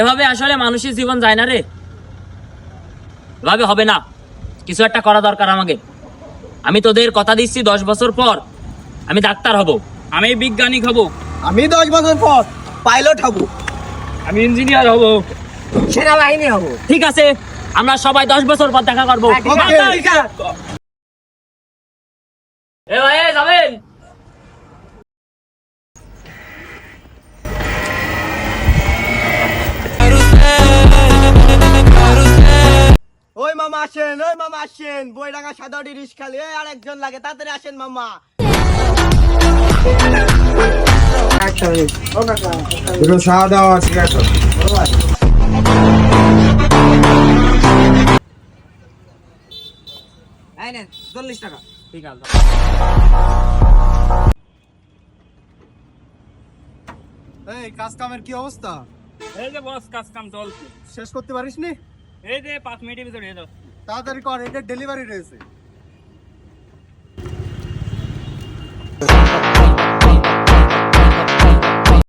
এভাবে আসলে মানুষের জীবন যায় না রে, এভাবে হবে না, কিছু একটা করা দরকার আমাকে। আমি তোদের কথা দিচ্ছি 10 বছর পর আমি ডাক্তার হব, আমি বিজ্ঞানিক হব, আমি 10 বছর পর পাইলট হব, আমি ইঞ্জিনিয়ার হব, সেনাবাহিনী হব। ঠিক আছে? আমরা সবাই 10 বছর পর দেখা করবো। এ ভাই যাবেন? ওই মামা আসেন, বইডাঙ্গা সাদাটি রিস্কালি, এই আরেকজন লাগে, তাড়াতাড়ি আসেন মামা। দুটো চা দাও আর সিগারেট। এই নেন 40 টাকা। ঠিক আছে। এই কাজ কামের কি অবস্থা? এই যে বস কাজ কাম চলছে, শেষ করতে পারিস নি? এই যে 5 মিনিটের ভিতরে হয়ে যাবে। তাড়াতাড়ি কর, এটা ডেলিভারি রয়েছে।